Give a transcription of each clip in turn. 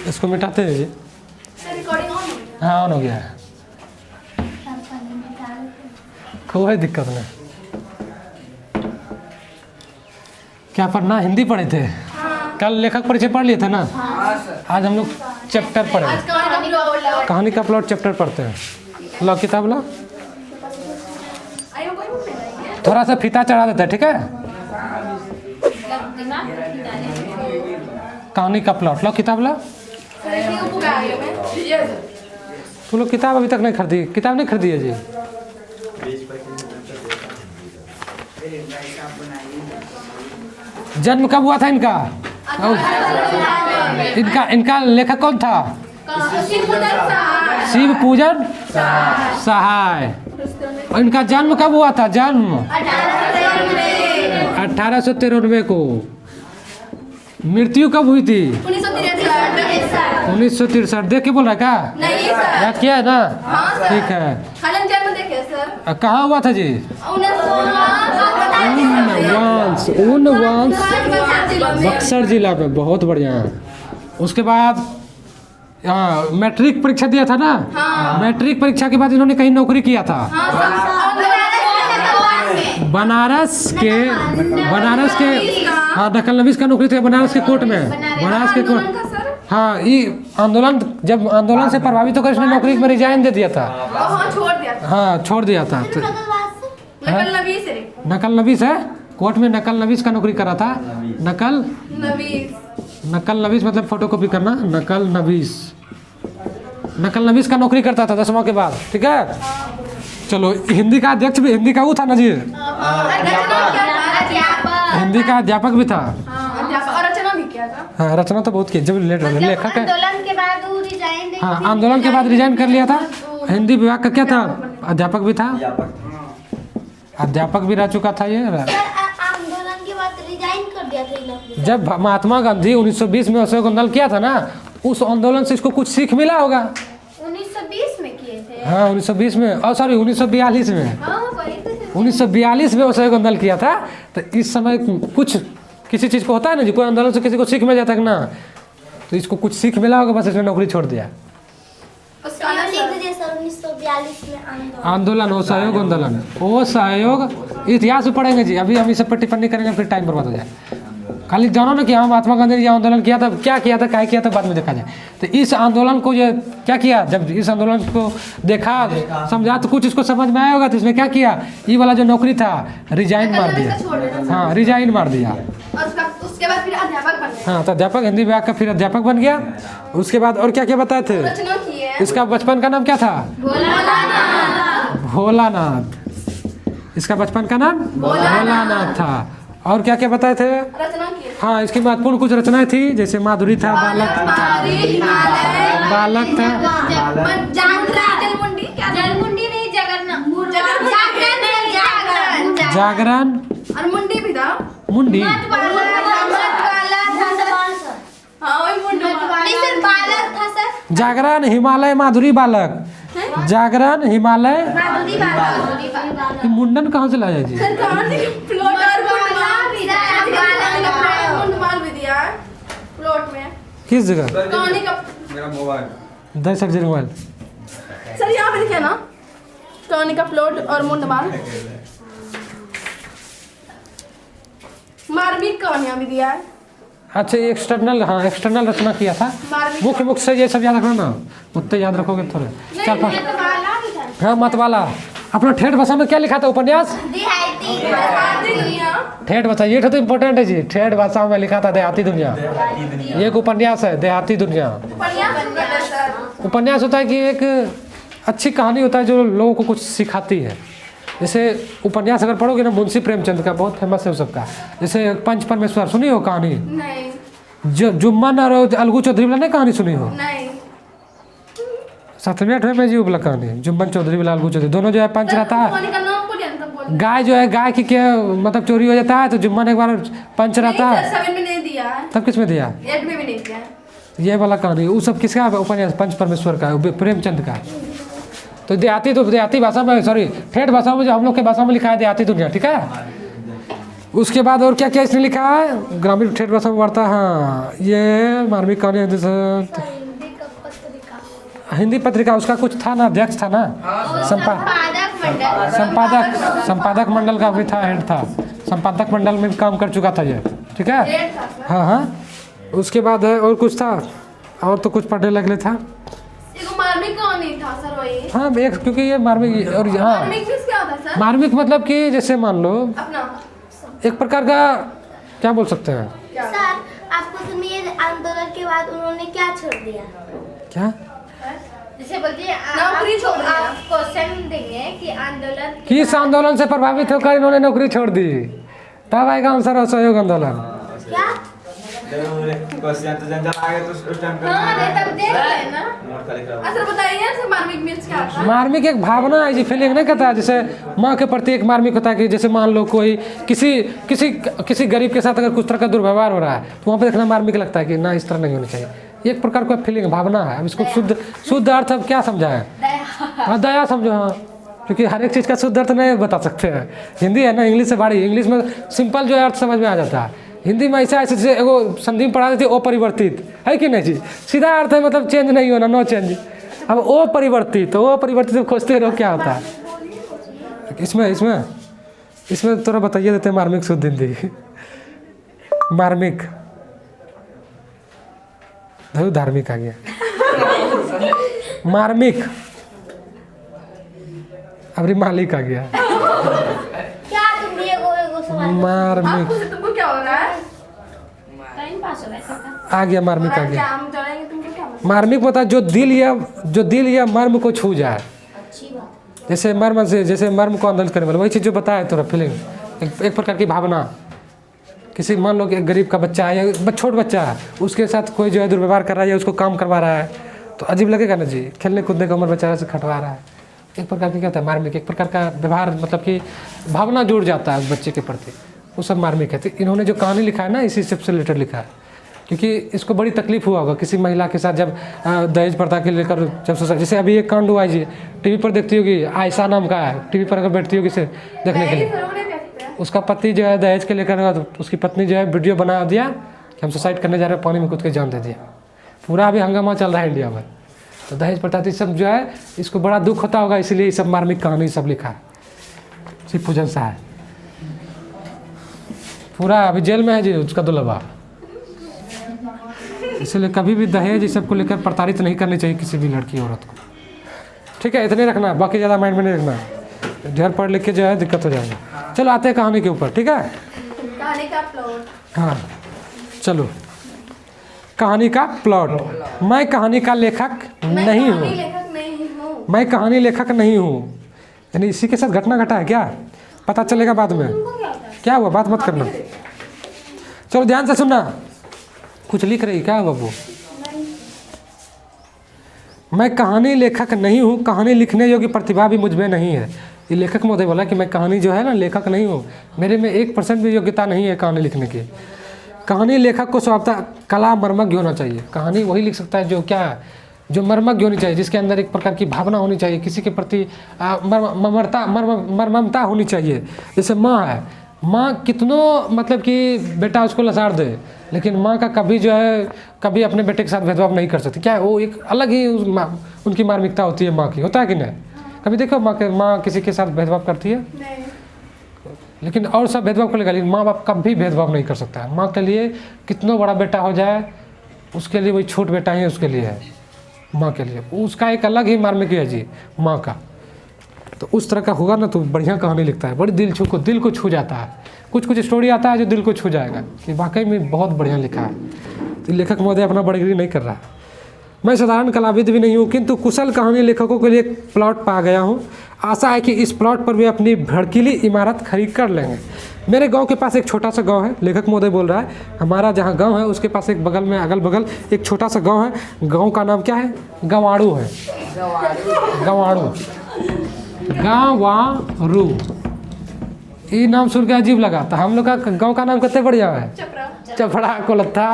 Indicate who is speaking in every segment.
Speaker 1: इसको मिटाते हैं जी। हाँ ऑन हो गया है, कोई दिक्कत नहीं। क्या पढ़ना, हिंदी पढ़े थे? कल लेखक परिचय पढ़ लिए थे ना? आज हम लोग चैप्टर पढ़े, कहानी का प्लॉट चैप्टर पढ़ते हैं। लो किताब लो, थोड़ा सा फीता चढ़ा देता है, ठीक है? कहानी का प्लॉट लो, किताब लो। तुम लोग किताब अभी तक नहीं खरीदी? किताब नहीं खरीदी है जी? जन्म कब हुआ था इनका? इनका लेखक कौन था? शिव पूजन सहाय। और इनका जन्म कब हुआ था? जन्म 1893 को। मृत्यु कब हुई थी? 1963। देख के बोल रहा है क्या? याद किया है ना? ठीक है। कहाँ हुआ था जी? ऊनवांस बक्सर जिला में। बहुत बढ़िया। उसके बाद मैट्रिक परीक्षा दिया था ना? मैट्रिक परीक्षा के बाद इन्होंने कहीं नौकरी किया था। बनारस के हाँ नकल नवीस का नौकरी थी बनारस के कोर्ट में। बनारस के कोर्ट। हाँ ये आंदोलन, जब आंदोलन से प्रभावित होकर इसने नौकरी में रिजाइन दे दिया था। हाँ छोड़ दिया था। नकल नवीस है, कोर्ट में नकल नवीस का नौकरी करा था। नकल नवीस मतलब फोटोकॉपी करना। नकल नवीस का नौकरी करता था 10वां के बाद, ठीक है? चलो हिंदी का अध्यक्ष भी, हिंदी का वो था ना जी, हिंदी का अध्यापक भी था। हाँ रचना तो बहुत की, जब लेखक है। हाँ आंदोलन के बाद रिजाइन कर लिया था। हिंदी विभाग का क्या था? अध्यापक भी था। अध्यापक भी रह चुका था ये।
Speaker 2: आंदोलन के बाद रिजाइन कर दिया था।
Speaker 1: जब महात्मा गांधी 1920 में असहयोग आंदोलन किया था ना, उस आंदोलन से इसको कुछ सीख मिला होगा।
Speaker 2: 1920 में किए थे?
Speaker 1: हाँ 1920 में, और सॉरी 1942 में। 1942 में असहयोग आंदोलन किया था। तो इस समय कुछ किसी चीज़ को होता है ना जी, कोई आंदोलन से किसी को सीख मिल जाता है ना, तो इसको कुछ सीख मिला होगा, बस इसने नौकरी छोड़ दिया। आंदोलन हो सहयोग आंदोलन, वो सहयोग इतिहास में पढ़ेंगे जी। अभी हम इस पर टिप्पणी करेंगे, फिर टाइम बर्बाद हो जाए। खाली जानो ना कि हाँ महात्मा गांधी ने आंदोलन किया था, क्या किया था, क्या किया था, बाद में देखा जाए। तो इस आंदोलन को ये क्या किया, जब इस आंदोलन को देखा समझा तो कुछ इसको समझ में आया होगा। तो इसने क्या किया, ये वाला जो नौकरी था रिजाइन मार दिया। हाँ रिजाइन मार दिया।
Speaker 2: उसके बाद फिर अध्यापक बन गया।
Speaker 1: हाँ तो अध्यापक, हिंदी विभाग का फिर अध्यापक बन गया। उसके बाद और क्या क्या बताए थे? इसका बचपन का नाम क्या था? भोलानाथ। इसका बचपन का नाम भोलानाथ था। और क्या क्या बताए थे? हाँ इसकी महत्वपूर्ण कुछ रचनाएं थी, जैसे माधुरी था, बालक था, जागरण
Speaker 2: और मुंडी भी था।
Speaker 1: मुंडी जागरण, हिमालय, माधुरी, बालक। जागरण, हिमालय, मुंडन कहाँ से लाया जी? किस जगह?
Speaker 3: मेरा मोबाइल
Speaker 1: 10 सब्जेक्ट मोबाइल
Speaker 2: सर यहाँ पे लिखे ना, कहानी का प्लॉट और मुंडमाल। मार्मिक कहानियाँ भी दिया है।
Speaker 1: अच्छा ये एक्सटर्नल, हाँ एक्सटर्नल रचना किया था। मुख्य मुख्य से ये सब याद रखना ना, उतने याद रखोगे थोड़े। चार पाँच। हाँ मतवाला। अपना ठेठ भाषा में क्या लिखा था? उपन्यास ठेठ भाषा, ये तो इम्पोर्टेंट है जी। ठेठ भाषा में लिखा था देहाती दुनिया। ये एक उपन्यास है, देहाती दुनिया। उपन्यास होता है कि एक अच्छी कहानी होता है जो लोगों को कुछ सिखाती है। जैसे उपन्यास अगर पढ़ोगे ना, मुंशी प्रेमचंद का बहुत फेमस है सबका। जैसे पंच परमेश्वर सुनी हो कहानी?
Speaker 2: नहीं।
Speaker 1: जो जुम्मन और अलगू चौधरी वाला नहीं कहानी सुनी हो?
Speaker 2: नहीं।
Speaker 1: 7वें 8वें में जी उपलब्ध कहानी, जुम्मन चौधरी वाला, अलगू चौधरी, दोनों जो है पंच रहता है। गाय जो है, गाय की क्या मतलब चोरी हो जाता है, तो जुम्मन एक बार पंच रहता है। तब किस में दिया? ये वाला कहानी वो सब किसका उपन्यास? पंच परमेश्वर का, प्रेमचंद का। तो देहाती भाषा में, सॉरी ठेठ भाषा में, जो हम लोग के भाषा में लिखा है देहाती दुनिया, ठीक है? उसके बाद और क्या क्या इसने लिखा है, ग्रामीण ठेठ भाषा में वार्ता। हाँ, ये मार्मिक कहानी हिंदी पत्रिका, उसका कुछ था ना, अध्यक्ष था ना, संपादक मंडल का भी था, हेड था, संपादक मंडल में भी काम कर चुका था ये, ठीक है। हाँ हाँ, उसके बाद है और कुछ था, और तो कुछ पढ़ने लगले था।
Speaker 2: मार्मिक कहानी था सर वही।
Speaker 1: हाँ एक, क्योंकि ये मार्मिक, और हाँ
Speaker 2: मार्मिक मीन्स क्या होता है सर?
Speaker 1: मार्मिक मतलब कि जैसे मान लो
Speaker 2: अपना
Speaker 1: एक प्रकार का, क्या बोल सकते हैं
Speaker 4: सर, आपको सुनिए, आंदोलन के बाद उन्होंने क्या छोड़ दिया?
Speaker 1: क्या,
Speaker 4: जैसे बोलते
Speaker 2: नौकरी छोड़ दिया।
Speaker 4: आप क्वेश्चन देंगे कि आंदोलन
Speaker 1: किस आंदोलन से प्रभावित होकर इन्होंने नौकरी छोड़ दी, तब आएगा आंसर असहयोग आंदोलन।
Speaker 4: क्या?
Speaker 3: क्वेश्चन तो जन आगे तो उस टाइम
Speaker 4: हाँ, तब देख रहे ना।
Speaker 2: सर बताइए सर मार्मिक मीन्स क्या होता है?
Speaker 1: मार्मिक एक भावना है जी, फीलिंग नहीं कहता है। जैसे माँ के प्रति एक मार्मिक होता है कि जैसे मान लो कोई किसी गरीब के साथ अगर कुछ तरह का दुर्व्यवहार हो रहा है तो वहाँ पे देखना मार्मिक लगता है कि ना, इस तरह नहीं होनी चाहिए। एक प्रकार का फीलिंग भावना है। अब इसको शुद्ध अर्थ अब क्या समझा है? हाँ, दया समझो। हाँ, क्योंकि हर एक चीज़ का शुद्ध अर्थ नहीं बता सकते हैं, हिंदी है ना, इंग्लिश से बाड़ी, इंग्लिश में सिंपल जो अर्थ समझ में आ जाता है, हिंदी में ऐसा ऐसे एगो संधि में पढ़ा देती है, अपरिवर्तित है कि नहीं जी, सीधा अर्थ है मतलब चेंज नहीं होना, नो चेंज। अब अपरिवर्तित, तो अपरिवर्तित खोजते रहो क्या होता है इसमें थोड़ा बताइए देते हैं मार्मिक शुद्ध हिंदी। मार्मिक धार्मिक आ गया, मार्मिक अबरी मालिक आ गया,
Speaker 4: क्या तुम ये एगो सवाल
Speaker 1: मार्मिक
Speaker 2: तुमको क्या हो रहा है?
Speaker 4: टाइम पास हो रहा है सर?
Speaker 1: आ गया, मार्मिक आ गया।
Speaker 2: हम जानेंगे तुमको क्या मतलब?
Speaker 1: मार्मिक मतलब जो दिल या मर्म को छू जाए,
Speaker 4: अच्छी बात।
Speaker 1: जैसे मर्म को आंदोलन करने वाला, वही चीज़ जो बताया थोड़ा फीलिंग, एक प्रकार की भावना। किसी मान लो कि एक गरीब का बच्चा है या छोट बच्चा है, उसके साथ कोई जो है दुर्व्यवहार कर रहा है या उसको काम करवा रहा है, तो अजीब लगेगा ना जी, खेलने कूदने का उम्र बच्चा से खटवा रहा है। एक प्रकार की क्या होता है मार्मिक, एक प्रकार का व्यवहार, मतलब कि भावना जुड़ जाता है उस बच्चे के प्रति, वो सब मार्मिक है। तो इन्होंने जो कहानी लिखा है ना, इसी सबसे रिलेटेड लिखा है, क्योंकि इसको बड़ी तकलीफ हुआ होगा किसी महिला के साथ जब दहेज प्रथा के लेकर, जब जैसे अभी एक कांड हुआ है जी, टीवी पर देखती होगी, आयशा नाम का है, टीवी पर अगर बैठती होगी इसे देखने के लिए, उसका पति जो है दहेज के लेकर, तो उसकी पत्नी जो है वीडियो बना दिया कि हम सुसाइड करने जा रहे हैं, पानी में कूद के जान दे दिया। पूरा अभी हंगामा चल रहा है इंडिया में, तो दहेज प्रथा तो सब जो है, इसको बड़ा दुख होता होगा, इसलिए ये सब मार्मिक कहानी सब लिखा है। शिव पूजन सा है, पूरा अभी जेल में है जी उसका दुल्हा, इसलिए कभी भी दहेज इस सब को लेकर प्रताड़ित नहीं करनी चाहिए किसी भी लड़की औरत को, ठीक है। इतने रखना, बाकी ज़्यादा माइंड में नहीं रखना, ढेर पढ़ लिख के जो है दिक्कत हो जाएगा। चलो आते हैं कहानी के ऊपर, ठीक है।
Speaker 2: कहानी का प्लॉट।
Speaker 1: हाँ चलो, कहानी का प्लॉट। मैं कहानी का लेखक नहीं हूँ, मैं कहानी लेखक नहीं हूँ, यानी इसी के साथ घटना घटा है क्या, पता चलेगा बाद में क्या हुआ, बात मत करना। चलो ध्यान से सुनना, कुछ लिख रही क्या हुआ वो? मैं कहानी लेखक नहीं हूँ, कहानी लिखने योग्य प्रतिभा भी मुझ में नहीं है। ये लेखक महोदय बोला कि मैं कहानी जो है ना लेखक नहीं हूँ, मेरे में 1% भी योग्यता नहीं है कहानी लिखने की। कहानी लेखक को स्वभावतः कला मर्मज्ञ होना चाहिए, कहानी वही लिख सकता है जो क्या है, जो मर्मज्ञ होनी चाहिए, जिसके अंदर एक प्रकार की भावना होनी चाहिए, किसी के प्रति मर्ममता होनी चाहिए। जैसे माँ है, माँ कितनों मतलब कि बेटा उसको लसाड़ दे, लेकिन माँ का कभी जो है कभी अपने बेटे के साथ भेदभाव नहीं कर सकती। क्या है वो, एक अलग ही उनकी मार्मिकता होती है माँ की, होता है कि नहीं? कभी देखो माँ किसी के साथ भेदभाव करती है
Speaker 2: नहीं।
Speaker 1: लेकिन और सब भेदभाव कर लेगा, लेकिन माँ बाप कभी भेदभाव नहीं कर सकता है। माँ के लिए कितना बड़ा बेटा हो जाए, उसके लिए वही छोट बेटा ही उसके लिए है, माँ के लिए उसका एक अलग ही मार्मिक है जी माँ का। तो उस तरह का होगा ना तो बढ़िया कहानी लिखता है, बड़ी दिल को छू जाता है। कुछ स्टोरी आता है जो दिल को छू जाएगा कि वाकई में बहुत बढ़िया लिखा है। तो लेखक महोदय अपना बड़गिरी नहीं कर रहा है। मैं साधारण कलाविद भी नहीं हूँ, किंतु कुशल कहानी लेखकों के लिए एक प्लॉट पा गया हूँ। आशा है कि इस प्लॉट पर वे अपनी भड़कीली इमारत खरीद कर लेंगे। मेरे गांव के पास एक छोटा सा गांव है, लेखक महोदय बोल रहा है, हमारा जहाँ गांव है उसके पास एक बगल में अगल बगल एक छोटा सा गांव है। गांव का नाम क्या है? गंवाड़ू है। गंवाड़ू, गाँवारू। ये नाम सुन के अजीब लगा, तो हम लोग का गाँव का नाम कितने बढ़िया है, चपड़ा कोलत्था।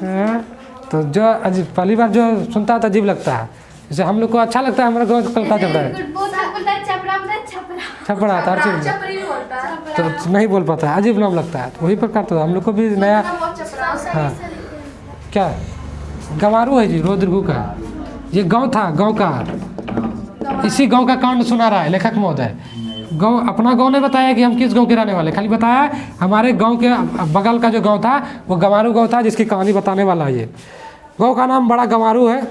Speaker 1: हाँ, तो जो अजीब पहली बार जो सुनता है तो अजीब लगता है। जैसे हम लोग को अच्छा लगता है, हमारा गाँव कोलत्था चपड़ा है, छपड़ा था हर चीज। तो नहीं बोल पाता है, अजीब नाम लगता है, तो वही प्रकार तो हम लोग को भी नया।
Speaker 2: बहुत चपड़ा।
Speaker 1: हाँ क्या गंवारू है जी, रोद्रगु का। ये गांव था, गांव का, इसी गांव का कांड सुना रहा है लेखक महोदय। गांव, अपना गांव ने बताया कि हम किस गांव के रहने वाले, खाली बताया हमारे गांव के बगल का जो गांव था वो गंवारू गांव था, जिसकी कहानी बताने वाला है। ये गांव का नाम बड़ा गंवारू है।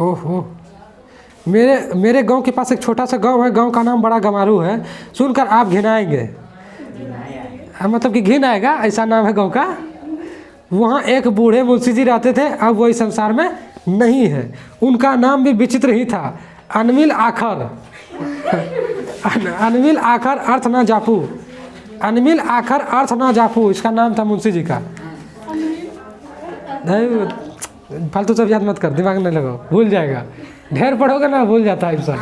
Speaker 1: ओहो, मेरे गांव के पास एक छोटा सा गांव है, गांव का नाम बड़ा गंवारू है। सुनकर आप घिनाएंगे, मतलब कि घिन आएगा, ऐसा नाम है गांव का। वहाँ एक बूढ़े मुंशी जी रहते थे, अब वही संसार में नहीं है। उनका नाम भी विचित्र ही था, अनमिल आखर। अनमिल आखर अर्थ ना जापू, अनमिल आखर अर्थ ना जापू, इसका नाम था मुंशी जी का। फालतू सब याद मत कर, दिमाग नहीं लगाओ, भूल जाएगा। ढेर पढ़ोगे ना भूल जाता है इंसान,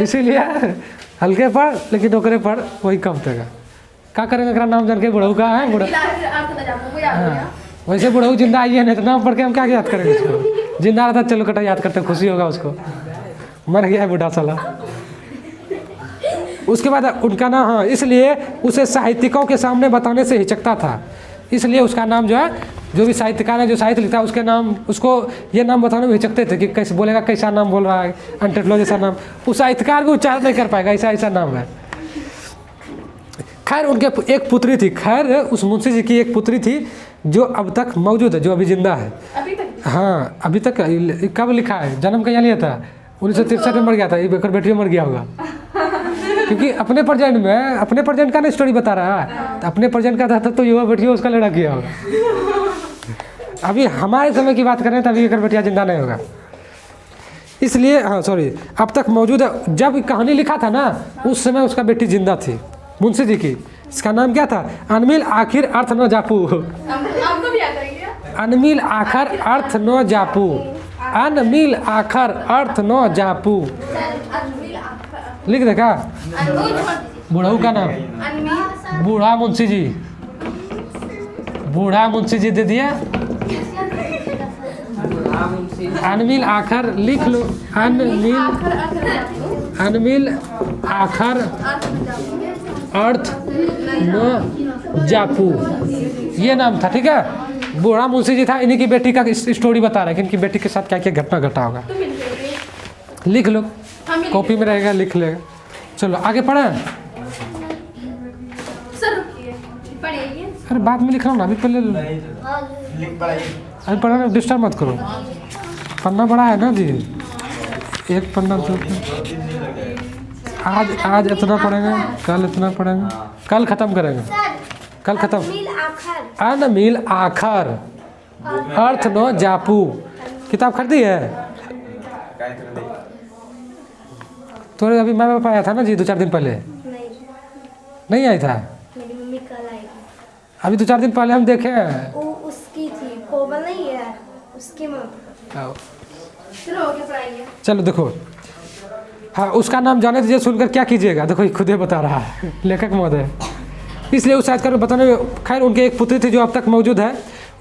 Speaker 1: इसीलिए हल्के पढ़, लेकिन ओकरे पढ़ वही कम देगा। क्या करेंगे, अगर नाम जान के बुढ़ऊ का है बुढ़ऊ। हाँ, वैसे बुढ़ऊ जिंदा आई है, नहीं तो नाम पढ़ के हम क्या याद करेंगे उसको। जिंदा रहता चलो कटा याद करते, खुशी होगा उसको। मर गया है बूढ़ा साला। उसके बाद उनका नाम, हाँ, इसलिए उसे साहित्यिकों के सामने बताने से हिचकता था, इसलिए उसका नाम जो है, जो भी साहित्यकार है जो साहित्य लिखता है उसके नाम, उसको ये नाम बताने में हिचकते थे कि कैसे बोलेगा, कैसा नाम बोल रहा है, अंटेटलो जैसा नाम। उस साहित्यकार को उच्चारण नहीं कर पाएगा, ऐसा ऐसा नाम है। खैर उनके एक पुत्री थी, खैर उस मुंशी जी की एक पुत्री थी जो अब तक मौजूद है, जो अभी जिंदा है।
Speaker 2: अभी तक?
Speaker 1: हाँ अभी तक। कब लिखा है, जन्म कहाँ लिया था, 1963 में मर गया था। ये बेकर बेटी मर गया होगा, क्योंकि अपने प्रेजेंट में, अपने प्रेजेंट का ना स्टोरी बता रहा है, तो अपने प्रेजेंट का था तो युवा बेटियों उसका लड़ा किया होगा। अभी हमारे समय की बात करें तो अभी बेकर बेटिया जिंदा नहीं होगा, इसलिए हाँ सॉरी, अब तक मौजूद है। जब कहानी लिखा था ना उस समय उसका बेटी जिंदा थी, मुंशी जी की। इसका नाम क्या था, अनमिल आखिर अर्थ न जापू।
Speaker 2: आपको भी आता है क्या?
Speaker 1: अनमिल आखर अर्थ न जापू, अनमिल आखर अर्थ न जापू। लिख दे का बुढ़ऊ का नाम, बूढ़ा मुंशी जी, बूढ़ा मुंशी जी दे दिया। अनमिल आखर लिख लो, अनमिल आखर अर्थ न जापू, ये नाम था। ठीक है, बूढ़ा मुंशी जी था, इन्हीं की बेटी का स्टोरी बता रहा है कि इनकी बेटी के साथ क्या क्या घटना घटा होगा। लिख लो, कॉपी में रहेगा, लिख लेगा। चलो आगे पढ़ें।
Speaker 2: सर रुकिए, पढ़िए।
Speaker 1: अरे बाद में लिख रहा हूँ ना, अभी पहले
Speaker 3: लिख पढ़ाइए।
Speaker 1: अभी पढ़ना, डिस्टर्ब मत करो। पन्ना बड़ा है ना जी, एक पन्ना तो आज इतना पढ़ेंगे, कल इतना पढ़ेंगे, कल ख़त्म करेंगे, कल ख़त्म। अनमिल आखर अर्थ न जापू, किताब खरीदी है? तो अभी मैं पापा आया था ना जी 2-4 दिन पहले, नहीं आया था?
Speaker 4: मेरी मम्मी कल आएगी।
Speaker 1: अभी 2-4 दिन पहले हम देखे हैं।
Speaker 4: वो उसकी थी, कोमल नहीं है, उसकी मम्मी।
Speaker 2: चलो आगे पढ़ाइए।
Speaker 1: चलो देखो, हाँ उसका नाम जाने दीजिए, सुनकर क्या कीजिएगा, देखो ये खुद ही बता रहा है लेखक महोदय। इसलिए उस शायद कर बताने, खैर उनके एक पुत्री थी जो अब तक मौजूद है,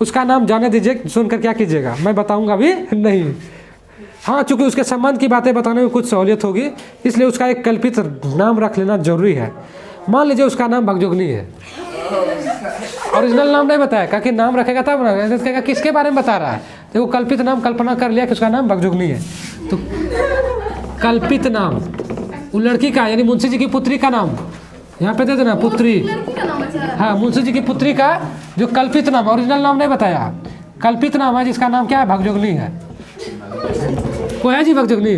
Speaker 1: उसका नाम जाने दीजिए, सुनकर क्या कीजिएगा, मैं बताऊंगा अभी नहीं। हाँ चूँकि उसके संबंध की बातें बताने में कुछ सहूलियत होगी, इसलिए उसका एक कल्पित नाम रख लेना जरूरी है। मान लीजिए उसका नाम भगजोगनी है, ओरिजिनल नाम नहीं बताया, क्योंकि नाम रखेगा तब ना, कहेगा किसके बारे में बता रहा है, तो वो कल्पित नाम कल्पना कर लिया कि उसका नाम भगजोगनी है। तो कल्पित नाम वो लड़की का, यानी मुंशी जी की पुत्री का नाम यहाँ पे दे देना, पुत्री।
Speaker 2: लड़की का नाम अच्छा है।
Speaker 1: हाँ मुंशी जी की पुत्री का जो कल्पित नाम, ओरिजिनल नाम नहीं बताया, कल्पित नाम है जिसका नाम क्या है, भगजोगनी है। को है जी भगजोगनी?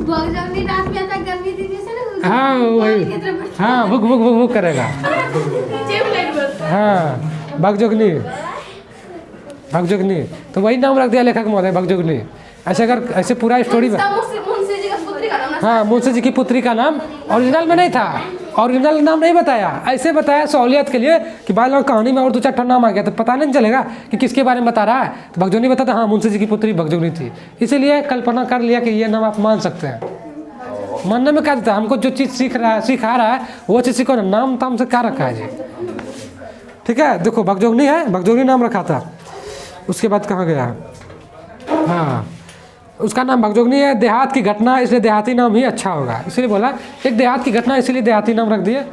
Speaker 4: भगजोगनी रात में आता गर्मी दिन से ना,
Speaker 1: हाँ वही, हाँ भुक भुक भुक भुक करेगा। हाँ भगजोगनी, भगजोगनी, तो वही नाम रख दिया लेखक महोदय, भगजोगनी। ऐसे अगर ऐसे पूरा स्टोरी में,
Speaker 2: मुंशी जी का पुत्री का नाम ना?
Speaker 1: हाँ मुंशी जी की पुत्री का नाम ओरिजिनल में नहीं था, ओरिजिनल नाम नहीं बताया, ऐसे बताया सहूलियत के लिए कि बाद में कहानी में और 2-4 नाम आ गया तो पता नहीं चलेगा कि किसके बारे में बता रहा है। तो भगजोगनी बताता, हाँ मुंशी जी की पुत्री भगजोगनी थी, इसीलिए कल्पना कर लिया कि ये नाम आप मान सकते हैं। मानने में क्या देता है, हमको जो चीज़ सिखा रहा है वो चीज़ सीखो ना, नाम ताम से क्या रखा है जी। ठीक है, देखो भगजोगनी है, भगजोगनी नाम रखा था। उसके बाद कहाँ गया, हाँ उसका नाम भगजोगनी है। देहात की घटना, इसलिए देहाती नाम ही अच्छा होगा, इसलिए बोला एक देहात की घटना, इसलिए देहाती नाम रख दिए।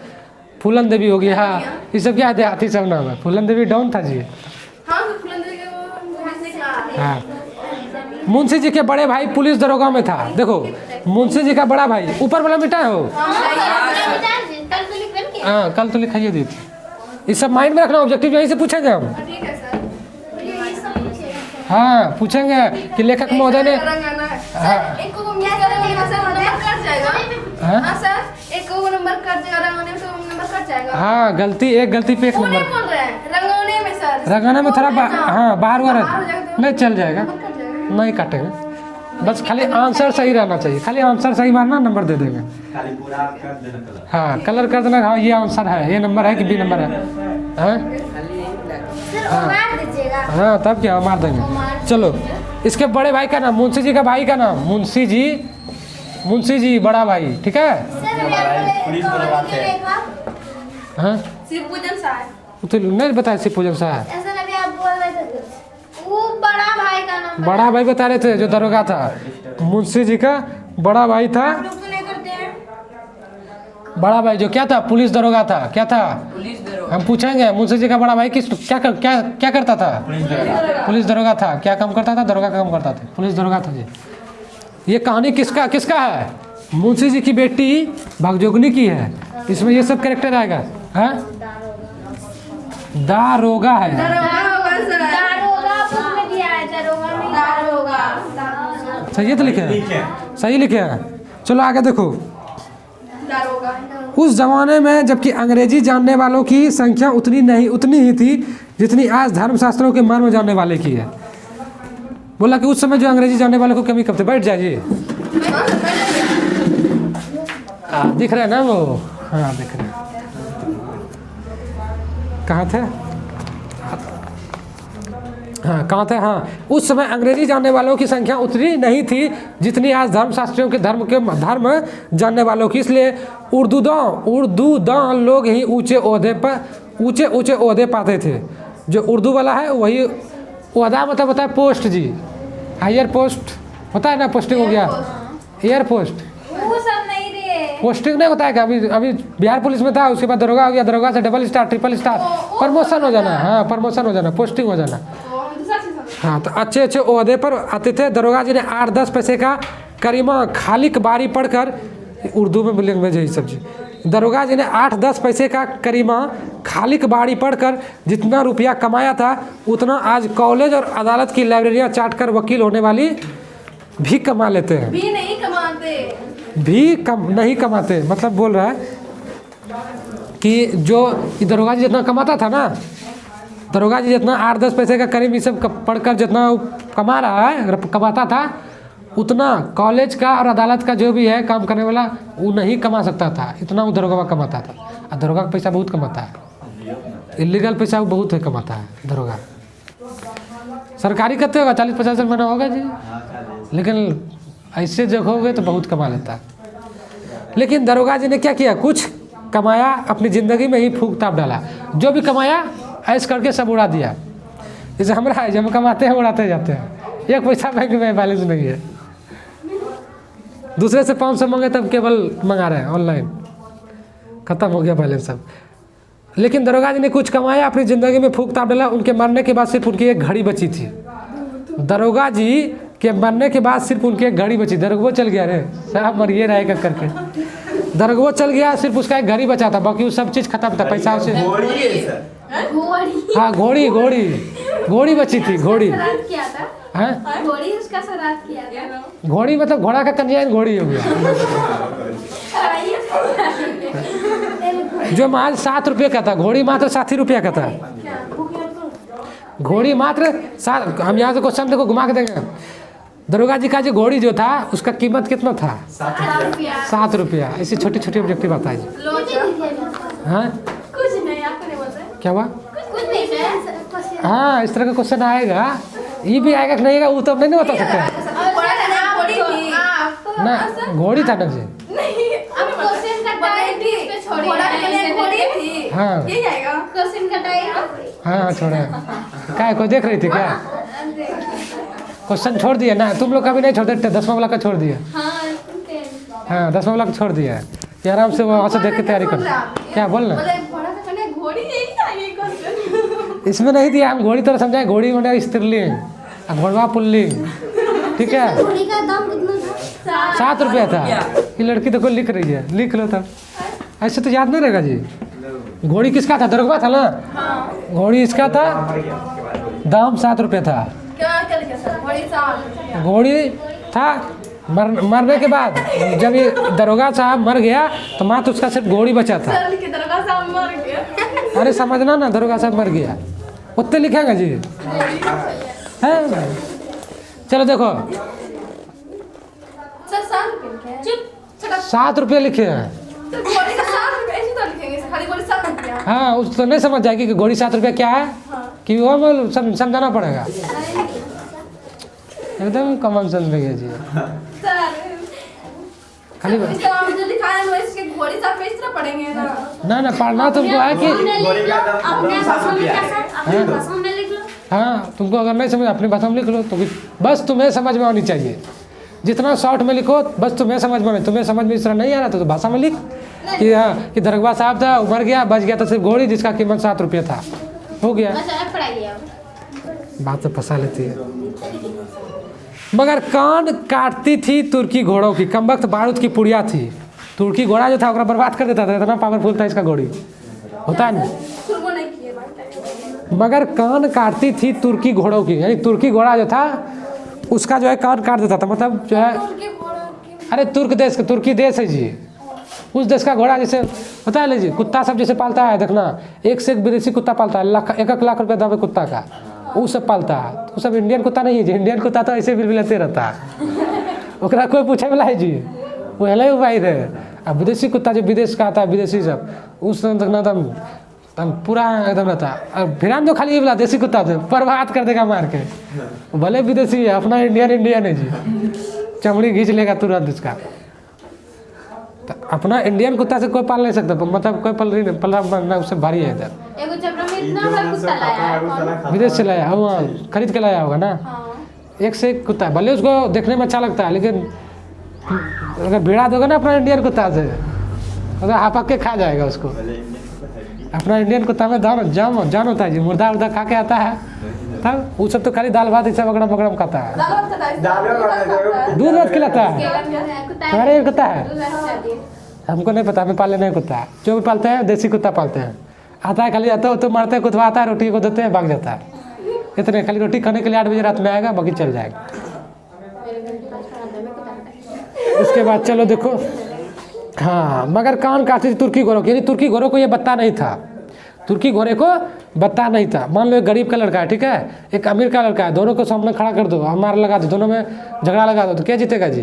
Speaker 1: फूलन देवी होगी, हाँ ये सब क्या है, देहाती सब नाम है। फूलन देवी डाउन था जी।
Speaker 2: हाँ तो फुलंदरी के वो
Speaker 1: हाँ, मुंशी जी के बड़े भाई पुलिस दरोगा में था। देखो मुंशी जी का बड़ा भाई, ऊपर वाला मिटा है वो, हाँ कल तो लिखाइए दी थी। ये सब माइंड में रखना, ऑब्जेक्टिव यहीं से पूछेंगे हम।
Speaker 2: ठीक है सर।
Speaker 1: हाँ पूछेंगे कि लेखक महोदय ने,
Speaker 2: रंगाना है
Speaker 1: हाँ।
Speaker 2: एक को क्या करेंगे सर, नंबर कट जाएगा।
Speaker 1: हाँ?
Speaker 2: हाँ सर, एक को नंबर कट जाएगा, रंगाने में तो नंबर कट जाएगा।
Speaker 1: हाँ गलती, एक गलती पे एक
Speaker 2: वो नहीं
Speaker 1: नंबर।
Speaker 2: बोल रहे हैं, रंगाने में सर।
Speaker 1: रंगाने में थोड़ा हाँ बाहर
Speaker 2: बाहर हो
Speaker 1: वार
Speaker 2: जाएगा तो
Speaker 1: नहीं चल जाएगा,
Speaker 2: नंबर कट जाएगा।
Speaker 1: नहीं काटेंगे। बस खाली आंसर सही रहना चाहिए, खाली आंसर सही मारना, नंबर दे देंगे।
Speaker 3: खाली पूरा कर देना कलर।
Speaker 1: हाँ कलर कर देना, हाँ ये आंसर है, ये नंबर है कि बी नंबर है, हाँ
Speaker 4: मार दीजिएगा।
Speaker 1: हाँ तब क्या मार देंगे। चलो इसके बड़े भाई का नाम, मुंशी जी का भाई का नाम मुंशी जी बड़ा भाई, ठीक है।
Speaker 4: सर अभी आपको
Speaker 3: पुलिस
Speaker 4: कहानी
Speaker 3: दरबार
Speaker 4: के
Speaker 3: है।
Speaker 4: लेखक
Speaker 1: हाँ
Speaker 2: शिव पूजन सा है।
Speaker 1: वो तो नहीं बताया शिव पूजन साहब,
Speaker 4: ऐसा अभी आप बोल रहे थे, वो बड़ा भाई का नाम
Speaker 1: बड़ा भाई बता रहे थे जो दरोगा था, मुंशी जी का बड़ा भाई था।
Speaker 4: लोग तो नहीं करते हैं।
Speaker 1: बड़ा भाई जो क्या था, पुलिस दरोगा था। क्या था, हम पूछेंगे मुंशी जी का बड़ा भाई किस क्या करता था, पुलिस दरोगा था। क्या काम करता था, दरोगा का काम करता था, पुलिस दरोगा था जी। ये कहानी किसका है, मुंशी जी की बेटी भगजोगनी की है। इसमें ये सब कैरेक्टर आएगा। हाँ दारोगा है,
Speaker 2: दरोगा होगा सर।
Speaker 4: दारोगा बुक में दिया है, दरोगा नहीं।
Speaker 2: दारोगा।
Speaker 1: सही है तो लिखे हैं, सही लिखे हैं। चलो आगे देखो।
Speaker 2: दारोगा।
Speaker 1: उस जमाने में जबकि अंग्रेजी जानने वालों की संख्या उतनी ही थी जितनी आज धर्मशास्त्रों के मर्म जानने वाले की है। बोला कि उस समय जो अंग्रेजी जानने वालों को कमी कब थे। बैठ जाइए, दिख रहे हैं ना वो, हाँ दिख रहे हैं। कहाँ थे, हाँ कहाँ थे, हाँ उस समय अंग्रेजी जानने वालों की संख्या उतनी नहीं थी जितनी आज धर्मशास्त्रियों के धर्म जानने वालों की। इसलिए उर्दूदां लोग ही ऊंचे ओहदे पाते थे। जो उर्दू वाला है वही ओहदा मतलब होता है पोस्ट जी, हायर पोस्ट होता है ना, पोस्टिंग हो गया, एयर पोस्ट।
Speaker 4: वो सब नहीं रे।
Speaker 1: पोस्टिंग नहीं होता है क्या, अभी बिहार पुलिस में था, उसके बाद दरोगा हो गया, दरोगा से double star triple star, promotion हो जाना। हाँ प्रमोशन हो जाना, पोस्टिंग हो जाना। हाँ तो अच्छे ओहदे पर आते थे। दरोगा जी ने 8-10 पैसे का करीमा खालिक बारी पढ़कर, उर्दू में लैंग्वेज है ये सब जी। दरोगा जी ने 8-10 पैसे का करीमा खालिक बारी पढ़कर जितना रुपया कमाया था उतना आज कॉलेज और अदालत की लाइब्रेरियाँ चाटकर वकील होने वाली भी कमा लेते हैं।
Speaker 2: भी नहीं कमाते,
Speaker 1: भी कम नहीं कमाते, मतलब बोल रहा है कि जो दरोगा जी जितना कमाता था ना, दरोगा जी जितना 8-10 पैसे का करीब ये सब पढ़कर जितना कमा रहा है, कमाता था, उतना कॉलेज का और अदालत का जो भी है काम करने वाला वो नहीं कमा सकता था, इतना वो दरोगा कमाता था। और दरोगा का पैसा बहुत कमाता है, इलीगल पैसा वो बहुत है कमाता है दरोगा। सरकारी कितने होगा, 40-50 हज़ार महीना होगा जी, लेकिन ऐसे देखोगे तो बहुत कमा लेता है। लेकिन दरोगा जी ने क्या किया, कुछ कमाया अपनी ज़िंदगी में ही फूक ताप डाला, जो भी कमाया ऐश करके सब उड़ा दिया। जैसे हमारा है, जब कमाते हैं उड़ाते जाते हैं, एक पैसा बैंक में बैलेंस नहीं है, दूसरे से 500 मांगे तब केवल मंगा रहे हैं ऑनलाइन, ख़त्म हो गया बैलेंस सब। लेकिन दरोगा जी ने कुछ कमाया, अपनी ज़िंदगी में फूक ताप डाला। उनके मरने के बाद सिर्फ उनकी एक घड़ी बची थी। दरोगा जी के मरने के बाद सिर्फ उनकी एक घड़ी बची। दरोगा चल गया रे साहब, मरिए रहेगा करके, दरोगा चल गया, सिर्फ उसका एक घड़ी बचा था, बाकी वो सब चीज़ खत्म था, पैसा उसे।
Speaker 3: घोड़ी है सर,
Speaker 1: हाँ घोड़ी बची थी, घोड़ी।
Speaker 2: श्राद्ध किया था,
Speaker 1: हाँ
Speaker 2: घोड़ी उसका श्राद्ध किया था।
Speaker 1: घोड़ी मतलब घोड़ा का कन्यायन घोड़ी हो गया। जो माल 7 रुपये का था, घोड़ी मात्र 7 ही रुपया का था। घोड़ी मात्र 7। हम यहाँ से क्वेश्चन देखो घुमा के देंगे। दरोगा जी का जो घोड़ी जो था उसका कीमत कितना था, 7 रुपया। ऐसी छोटी छोटी ऑब्जेक्टिव आता है। हाँ
Speaker 2: कुछ नहीं, आपको नहीं बोलते।
Speaker 1: क्या हुआ,
Speaker 4: कुछ नहीं सर।
Speaker 1: हाँ इस तरह का क्वेश्चन आएगा, ये भी आएगा कि नहीं आएगा वो तो नहीं बता सकते ना। घोड़ी था ना जी,
Speaker 4: क्वेश्चन का टाइम भी इस पे छोड़िए।
Speaker 1: हाँ
Speaker 2: यही आएगा।
Speaker 4: क्वेश्चन का टाइम।
Speaker 1: हाँ छोड़े। क्या कोई देख रही थी क्या, क्वेश्चन छोड़ दिए ना, तुम लोग कभी नहीं छोड़ते, 10वां वाला का छोड़ दिए। हाँ 10वां वाला का छोड़ दिया है कि आराम से वहाँ से देख के तैयारी कर। क्या बोलना
Speaker 2: घोड़ी नहीं था ये क्वेश्चन।
Speaker 1: इसमें नहीं दिया, हम घोड़ी तरह समझाए, घोड़ी मैंने स्त्रीलिंग और घोड़वा पुल्लिंग, ठीक है।
Speaker 4: घोड़ी का दाम कितना था?
Speaker 1: 7 रुपया था। ये लड़की देखो लिख रही है, लिख लो तब, ऐसे तो याद नहीं रहेगा जी। घोड़ी किसका था? दरोगा था ना, घोड़ी इसका था, दाम 7 रुपये था।
Speaker 2: क्या क्या लिखा सर? घोड़ी साल।
Speaker 1: घोड़ी था, मरने के बाद जब ये दरोगा साहब मर गया तो मात्र उसका सिर्फ घोड़ी बचा था।
Speaker 2: सर लिखे दरोगा साहब मर गया।
Speaker 1: अरे समझना ना, दरोगा साहब मर गया, उतने लिखेगा जी है। चलो देखो
Speaker 2: सर 7 रुपये लिखे हैं। चुप।
Speaker 1: 7 रुपये लिखे हैं।
Speaker 2: तो घोड़ी का 7 रुपये ऐसे तो लिखेंगे, खाली घोड़ी 7 रुपया।
Speaker 1: हाँ उस तो नहीं समझ जाएगी कि घोड़ी 7 रुपये क्या है, कि वो बोल समझाना पड़ेगा। एकदम कॉमन सेंस में गया जी।
Speaker 2: सर
Speaker 1: खाली
Speaker 2: इसका नाम जो लिखा है वो इसके घोड़ी साहब पे इस तरह पढ़ेंगे ना।
Speaker 1: ना पढ़ना तुमको है कि
Speaker 3: घोड़ी का दाम
Speaker 4: अपने
Speaker 3: 7
Speaker 4: भाषा में
Speaker 3: रुपया
Speaker 4: क्या
Speaker 3: है।
Speaker 4: सर? अपने भाषा में लिख लो।
Speaker 1: हाँ तुमको अगर नहीं समझ अपनी भाषा में लिख लो, तो बस तुम्हें समझ में आनी चाहिए। जितना शॉर्ट में लिखो बस तुम्हें समझ में आए। तुम्हें समझ में इस तरह नहीं आ रहा तो भाषा में लिख कि हाँ कि दरोगा साहब था, मर गया, बच गया तो सिर्फ घोड़ी जिसका कीमत 7 रुपये था, हो गया।
Speaker 4: अच्छा अब पढ़ाइए आप।
Speaker 1: बात तो फंसा लेती है। मगर कान काटती थी तुर्की घोड़ों की, कमबख्त बारूद की पुड़िया थी। तुर्की घोड़ा जो था वो बर्बाद कर देता था, इतना पावरफुल था इसका घोड़ी, होता है नहीं।
Speaker 2: शुरू नहीं किए बात।
Speaker 1: मगर कान काटती थी तुर्की घोड़ों की, यानी तुर्की घोड़ा जो था उसका जो है कान काट देता था, मतलब जो है, अरे तुर्क देश, तुर्की देश है जी, उस देश का घोड़ा जैसे होता है जी, कुत्ता सब जैसे पालता है, देखना एक से एक विदेशी कुत्ता पालता है, 1 लाख रुपये दाम है कुत्ता का, वो सब पालता है। तो सब इंडियन कुत्ता नहीं है जी, इंडियन कुत्ता तो ऐसे बिलबिलाते रहता है, ओकरा कोई पूछे वाला है जी, वो हेले भाई रहे। अब विदेशी कुत्ता जो विदेश का आता है, विदेशी सब, उस देखना तम पूरा एकदम रहता है। अब भिरान जो खाली ये बोला देसी कुत्ता थे, बर्बाद कर देगा मार के, भले विदेशी है, अपना इंडियन है जी, चमड़ी घींच लेगा तुरंत इसका। तो अपना इंडियन कुत्ता से कोई पाल नहीं सकता, मतलब कोई पल उससे भारी है इधर।
Speaker 4: एगो चपड़ा में इतना बड़ा कुत्ता लाया है।
Speaker 1: विदेश से लाया हुआ, खरीद के लाया होगा ना, एक से एक कुत्ता है, भले उसको देखने में अच्छा लगता है, लेकिन अगर भिड़ा दोगे ना अपना इंडियन कुत्ता से, अगर हापक के खा जाएगा उसको। अपना इंडियन कुत्ता में जान होता है जी, मुर्दा उर्दा खा के आता है, तब वो सब तो खाली दाल भात ऐसा बगड़म बगड़म खाता है, दूध रोज खिलाता है। हमारे कुत्ता है, हमको नहीं पता, हमें पाले नहीं कुत्ता है, जो भी पालते हैं देसी कुत्ता पालते हैं, आता है खाली आता तो मारते हैं, कुतवा आता है, रोटी को देते हैं, भाग जाता है, इतने खाली रोटी खाने के लिए 8 बजे रात में आएगा, बाकी चल जाएगा। उसके बाद चलो देखो, हाँ मगर कान काटती थी तुर्की घोड़ों की, यानी तुर्की घोड़ों को ये बत्ता नहीं था, तुर्की घोड़े को बत्ता नहीं था। मान लो एक गरीब का लड़का है, ठीक है, एक अमीर का लड़का है, दोनों को सामने खड़ा कर दो, मार लगा दो, दोनों में झगड़ा लगा दो, तो क्या जीतेगा जी?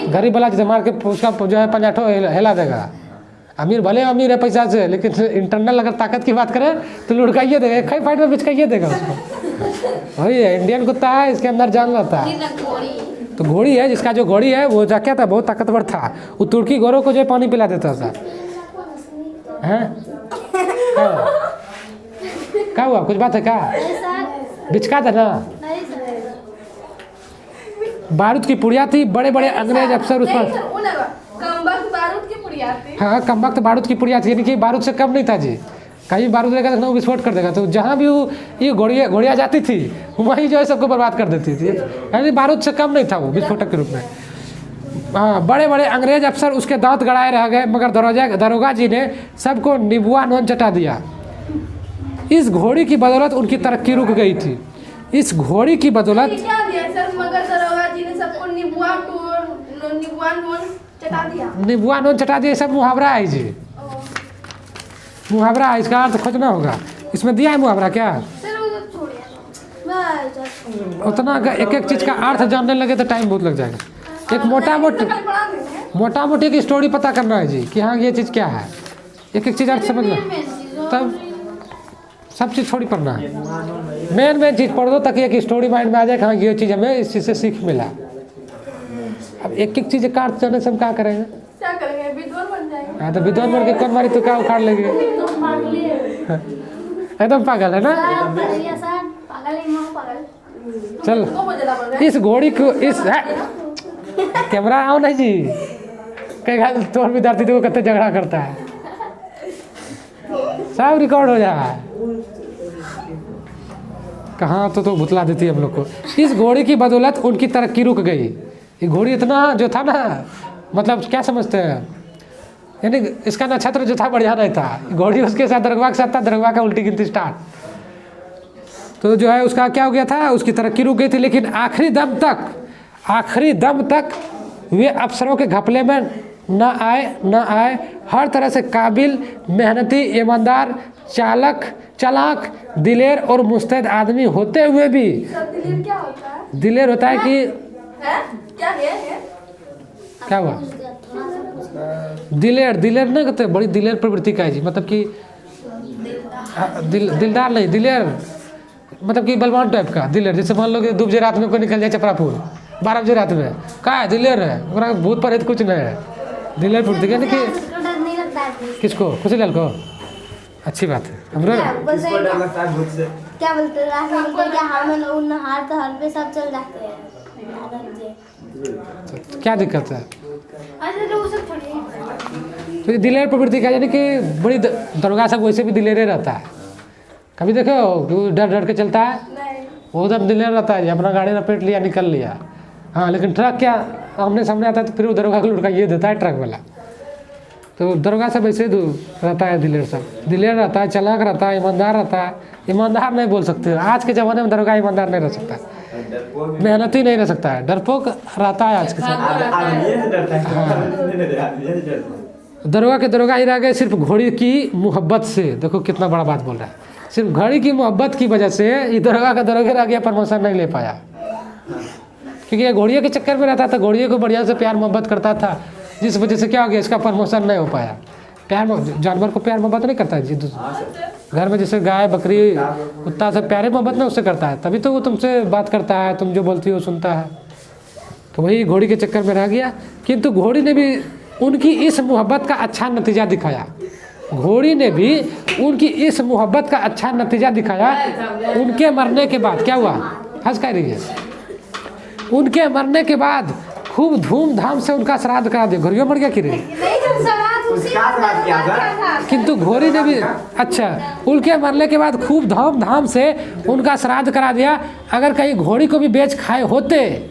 Speaker 1: गरीब वाला जीते, मार के उसका जो है पंजाठो हिला देगा। अमीर भले अमीर है पैसा से, लेकिन इंटरनल अगर ताकत की बात करें तो लुढ़काइए देगा, एक फाइट में बिचकाइए देगा उसको। वही है, इंडियन कुत्ता है, इसके अंदर जान रहता है। तो घोड़ी है, जिसका जो घोड़ी है वो क्या था, बहुत ताकतवर था, वो तुर्की घोड़ों को जो पानी पिला देता था। हैं क्या हुआ, कुछ बात है क्या? बिचका था ना, बारूद की पुड़िया थी, बड़े बड़े अंग्रेज अफसर उस पर,
Speaker 2: कमबख्त बारूद की पुड़िया थी।
Speaker 1: हाँ कमबख्त बारूद की पुड़िया थी, यानी कि बारूद से कम नहीं था जी, कहीं बारूद रहेगा तो वो विस्फोट कर देगा। तो जहाँ भी वो ये घोड़िया जाती थी वहीं जो है सबको बर्बाद कर देती थी, यानी बारूद से कम नहीं था वो विस्फोटक के रूप में। हाँ बड़े बड़े अंग्रेज अफसर उसके दांत गड़ाए रह गए, मगर दरोगा जी ने सबको नीबुआ नोन चटा दिया। इस घोड़ी की बदौलत उनकी तरक्की रुक गई थी, इस घोड़ी की बदौलत।
Speaker 2: क्या दिया सर, मगर दरोगा जी ने सबको नीबुआ नोन चटा दिया।
Speaker 1: नीबुआ नोन चटा दिया, सब मुहावरा है जी, मुहावरा है, इसका अर्थ खोजना होगा। इसमें दिया है मुहावरा क्या?
Speaker 2: सर वो तो छोड़िए,
Speaker 1: उतना एक एक चीज़ का अर्थ जानने लगे तो टाइम बहुत लग जाएगा। एक मोटा मोटी की स्टोरी पता करना है जी, कि हाँ ये चीज़ क्या है, एक एक चीज़ अर्थ समझना, तब सब चीज़ थोड़ी पढ़ना है। मेन चीज़ पढ़ दो ताकि एक स्टोरी माइंड में आ जाए, हाँ ये चीज़ हमें इस चीज़ से सीख मिला। अब एक एक चीज़ का अर्थ जानने से हम क्या करेंगे?
Speaker 2: क्या करेंगे, विद्वान बन जाएंगे।
Speaker 1: हाँ तो विद्वान बन के कौन मारी तो क्या उखाड़ लेंगे, एकदम पागल है ना।
Speaker 4: पागल
Speaker 1: चल
Speaker 2: तो मुझे ना बोल रहा
Speaker 1: इस घोड़ी को इस कैमरा आओ नहीं जी कई घाल तोर विद्यार्थी देखो कितने झगड़ा करता है सब रिकॉर्ड हो जाए कहाँ तो भुतला देती है हम लोग को। इस घोड़ी की बदौलत उनकी तरक्की रुक गई। ये घोड़ी इतना जो था ना मतलब क्या समझते हैं यानी इसका नक्षत्र जो था बढ़िया नहीं था। घोड़ी उसके साथ दरगाह के साथ था, दरगाह का उल्टी गिनती स्टार्ट। तो जो है उसका क्या हो गया था, उसकी तरक्की रुक गई थी। लेकिन आखिरी दम तक वे अफसरों के घपले में न आए। हर तरह से काबिल, मेहनती, ईमानदार, चालाक, दिलेर और मुस्तैद आदमी होते हुए भी
Speaker 2: सर दिलीर क्या होता है?
Speaker 1: दिलेर होता है कि
Speaker 2: है क्या है?
Speaker 1: क्या हुआ दिलेर ना कहते बड़ी दिलेर प्रवृत्ति का है जी। मतलब कि दिलदार नहीं, दिलेर मतलब कि बलवान टाइप का दिलेर। जैसे मान लो कि 2 बजे रात में कोई निकल जाए चपरापुर 12 बजे रात में का है दिलेर है, ओकरा भूत प्रेत कुछ नहीं है। दिलेर प्रवृत्ति यानी कि
Speaker 4: नहीं लगता है।
Speaker 1: किसको खुशीलाल को अच्छी बात है। हम लोग
Speaker 3: किसको डर लगता है भूत से?
Speaker 4: क्या बोलते हैं रात में बोलते हैं कि हम लोग नहार तो हर पे सब चल जाते हैं।
Speaker 1: तो क्या दिक्कत है।
Speaker 2: अच्छा लोग सब छोड़िए।
Speaker 1: तो ये दिलेर प्रवृत्ति का यानी कि बड़ी दरोगा सब वैसे भी दिलेरे रहता है। कभी देखो कि डर के चलता है,
Speaker 2: नहीं
Speaker 1: वो सब दिलेर रहता है, अपना गाड़ी लपेट लिया निकल लिया। हाँ लेकिन ट्रक क्या आमने सामने आता है तो फिर वो दरोगा को लुढ़का ये देता है ट्रक वाला। तो दरोगा सब ऐसे रहता है दिलेर सब। दिलेर रहता है, चालाक रहता है, ईमानदार रहता है। ईमानदार नहीं बोल सकते, आज के ज़माने में दरोगा ईमानदार नहीं रह सकता, मेहनती नहीं रह सकता है, डरपोक रहता है आज के समय।
Speaker 3: आदमी से डरता है, आदमी से डरता है।
Speaker 1: दरोगा ही रह गए सिर्फ घोड़ी की मोहब्बत से। देखो कितना बड़ा बात बोल रहा है। सिर्फ घोड़ी की मोहब्बत की वजह से ये दरोगा का दरोगा रह गया, प्रमोशन नहीं ले पाया। क्योंकि ये घोड़ियों के चक्कर में रहता था, घोड़ियों को बढ़िया से प्यार मोहब्बत करता था, जिस वजह से क्या हो गया इसका प्रमोशन नहीं हो पाया। जानवर को प्यार मोहब्बत नहीं करता है जी। घर में जैसे गाय बकरी कुत्ता सब प्यारे मोहब्बत में उससे करता है, तभी तो वो तुमसे बात करता है, तुम जो बोलती हो सुनता है। तो वही घोड़ी के चक्कर में रह गया। किंतु घोड़ी ने भी उनकी इस मोहब्बत का अच्छा नतीजा दिखाया। घोड़ी ने भी उनकी इस मोहब्बत का अच्छा नतीजा दिखाया। उनके मरने के बाद क्या हुआ, हंस कह रही है, उनके मरने के बाद खूब धूमधाम से उनका श्राद्ध करा दिया। घोड़ियों मर गया कि नहीं,
Speaker 3: उसका श्राद्ध किया था।
Speaker 1: किंतु घोड़ी ने भी अच्छा उनके मरने के बाद खूब धूमधाम से उनका श्राद्ध करा दिया। अगर कहीं घोड़ी को भी बेच खाए होते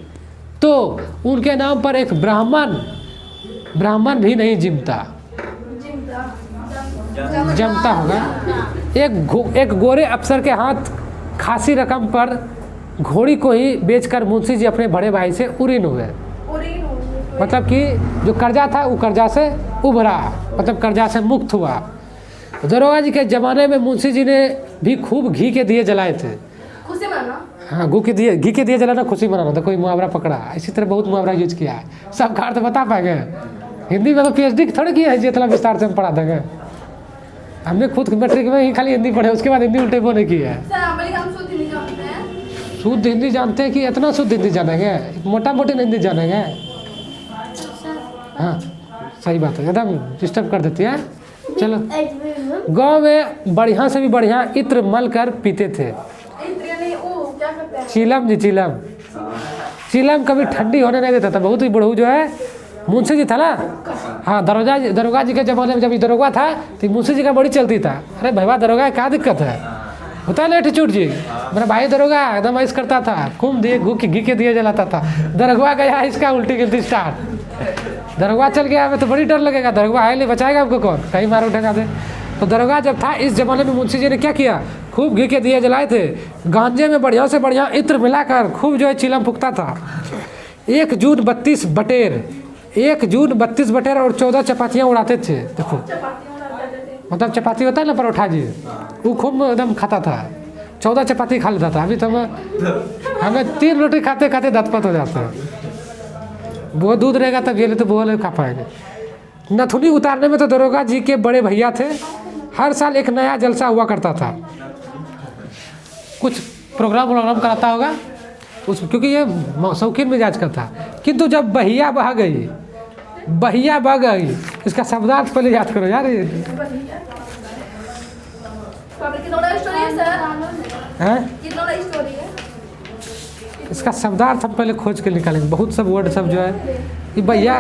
Speaker 1: तो उनके नाम पर एक ब्राह्मण भी नहीं जमता होगा। एक गोरे अफसर के हाथ खासी रकम पर घोड़ी को ही बेचकर मुंशी जी अपने बड़े भाई से उरीन हुए। मतलब कि जो कर्जा था वो कर्जा से उभरा, मतलब कर्जा से मुक्त हुआ। दरोगा जी के ज़माने में मुंशी जी ने भी खूब घी के दिए जलाए थे।
Speaker 2: खुशी मनाना।
Speaker 1: हाँ घी के दिए जलाना खुशी मनाना था। कोई मुहावरा पकड़ा, इसी तरह बहुत मुहावरा यूज किया है। सब का अर्थ बता पाएंगे हिंदी में तो PhD थोड़े किया है जी, इतना विस्तार से हम पढ़ा देंगे। हमने खुद मैट्रिक में ही खाली हिंदी पढ़े, उसके बाद हिंदी उल्टे बोले की है।
Speaker 2: सर हमारे हम शुद्ध हिंदी जानते हैं।
Speaker 1: शुद्ध हिंदी जानते हैं कि इतना शुद्ध हिंदी जानेंगे, मोटा मोटी हिंदी जानेंगे। हाँ सही बात है, एकदम डिस्टर्ब कर देती है। चलो गांव में बढ़िया से भी बढ़िया इत्र मल कर पीते थे।
Speaker 2: क्या करते हैं?
Speaker 1: चीलम जी, चीलम कभी ठंडी होने नहीं देता था। बहुत ही बड़ू जो है मुंशी जी था ना, हाँ दरोगा जी के ज़माने में जब ये दरोगा था तो मुंशी जी का बड़ी चलती था। अरे भैया दरोगा क्या दिक्कत है, होता है ना एटीट्यूड जी। मेरा भाई दरोगा एकदम ऐसा करता था, खूब घी के दिए जलाता था। दरोगा गया इसका उल्टी गिनती स्टार्ट। दरोगा चल गया हमें तो बड़ी डर लगेगा, दरोगा आए नहीं बचाएगा हमको कौन, कहीं मार उठेगा दे। तो दरोगा जब था इस ज़माने में मुंशी जी ने क्या किया, खूब घी के दिए जलाए थे। गांजे में बढ़िया से बढ़िया इत्र मिलाकर खूब जो है चिलम फूकता था। 1 जून 32 बटेर और 14 चपातियाँ उड़ाते थे। देखो मतलब चपाती होता है ना परोठा जी, वो खूब एकदम खाता था। 14 चपाती खा लेता था। अभी तो हमें 3 रोटी खाते खाते दतपत हो जाता है। वो दूध रहेगा तब ये नहीं तो वो नहीं खा पाएंगे। नथुनी उतारने में तो दरोगा जी के बड़े भैया थे। हर साल एक नया जलसा हुआ करता था, कुछ प्रोग्राम कराता होगा उस, क्योंकि ये शौकीन मिजाज का था। किंतु जब बहिया बह गई, इसका शब्दार्थ पहले याद करो यार।
Speaker 2: कितना स्टोरी है सर?
Speaker 1: हैं
Speaker 2: कितना स्टोरी है?
Speaker 1: इसका शब्दार्थ हम पहले खोज के निकालेंगे। बहुत सब वर्ड सब जो है ये भैया,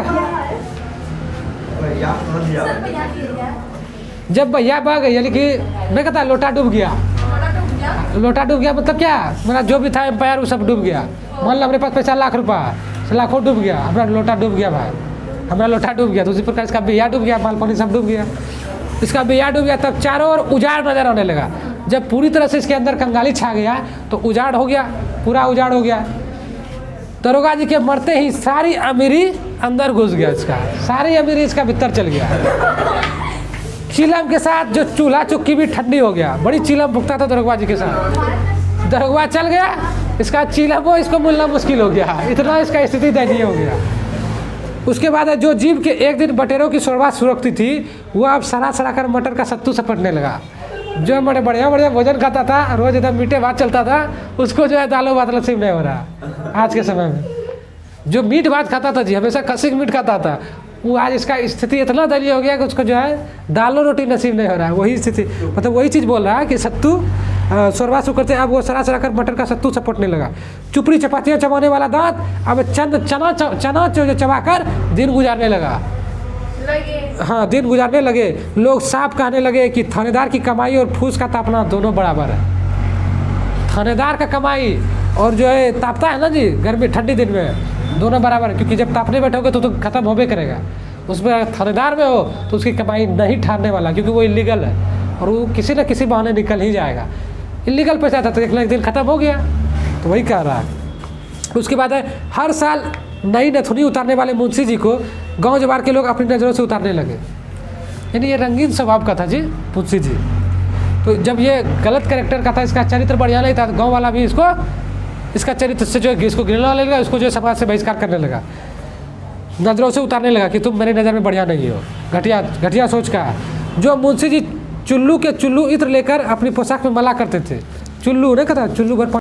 Speaker 3: भैया समझ गया।
Speaker 2: सर भैया दिया
Speaker 1: जब भैया बह गई यानी कि मैं कहता लोटा डूब गया।
Speaker 2: थोड़ा टूट गया।
Speaker 1: लोटा डूब गया मतलब क्या, मेरा जो भी था एम्पायर वो सब डूब गया। मान लो अपने पास पैसा लाख रुपया, लाखों डूब गया, हमारा लोटा डूब गया भाई, हमारा लोटा डूब गया। तो उसी प्रकार इसका भैया डूब गया, माल पानी सब डूब गया। इसका भैया डूब गया तब चारों ओर उजाड़ नजर आने लगा। जब पूरी तरह से इसके अंदर कंगाली छा गया तो उजाड़ हो गया, पूरा उजाड़ हो गया। दरोगा जी के मरते ही सारी अमीरी अंदर घुस गया, इसका सारी अमीरी इसका भीतर चल गया। चिलम के साथ जो चूल्हा चुक्की भी ठंडी हो गया। बड़ी चिलम भुगता था दरोगा जी के साथ। दरोगा चल गया, इसका चिलम वो इसको मिलना मुश्किल हो गया, इतना इसका स्थिति दयनीय हो गया। उसके बाद जो जीव के एक दिन बटेरों की शोरबा सुरखती थी वो अब सड़ा सड़ा कर मटर का सत्तू सपटने लगा। जो बड़े बढ़िया बढ़िया भोजन खाता था, रोज एकदम मीठे भात चलता था, उसको जो है दालों भात नसीब नहीं हो रहा आज के समय में। जो मीट भात खाता था जी, हमेशा खसी मीट खाता था, वो आज इसका स्थिति इतना दयनीय हो गया कि उसको जो है दालों रोटी नसीब नहीं हो रहा है। वही स्थिति मतलब वही चीज़ बोल रहा है कि सत्तू शोरबा शुरू करते अब वो सड़ा सड़ा कर मटर का सत्तू सपटने लगा। चुपड़ी चपातियाँ चबाने वाला दांत अब चना चबा कर दिन गुजारने लगा।
Speaker 2: लगे
Speaker 1: हाँ, दिन गुजारने लगे। लोग साफ कहने लगे कि थानेदार की कमाई और फूस का तापना दोनों बराबर है। थानेदार का कमाई और जो है तापता है ना जी गर्मी ठंडी दिन में, दोनों बराबर है। क्योंकि जब तापने बैठोगे तो खत्म होबे करेगा। उसमें थानेदार में हो तो उसकी कमाई नहीं ठारने वाला, क्योंकि वो इलीगल है और वो किसी न किसी बहाने निकल ही जाएगा। इलीगल पैसा था तो एक दिन ख़त्म हो गया, तो वही कह रहा है। उसके बाद है हर साल नई नथुनी उतारने वाले मुंशी जी को गांव जवार के लोग अपनी नज़रों से उतारने लगे। यानी ये रंगीन स्वभाव का था जी मुंशी जी। तो जब ये गलत कैरेक्टर का था, इसका चरित्र बढ़िया नहीं था, गांव वाला भी इसका चरित्र से जो है इसको गिरने लगा, इसको जो है समाज से बहिष्कार करने लगा, नज़रों से उतारने लगा कि तुम मेरी नज़र में बढ़िया नहीं हो। घटिया सोच का। जो मुंशी जी चुल्लू के चुल्लू इत्र लेकर अपनी पोशाक में मला करते थे। चुल्लू नहीं कहता, चुल्लू भर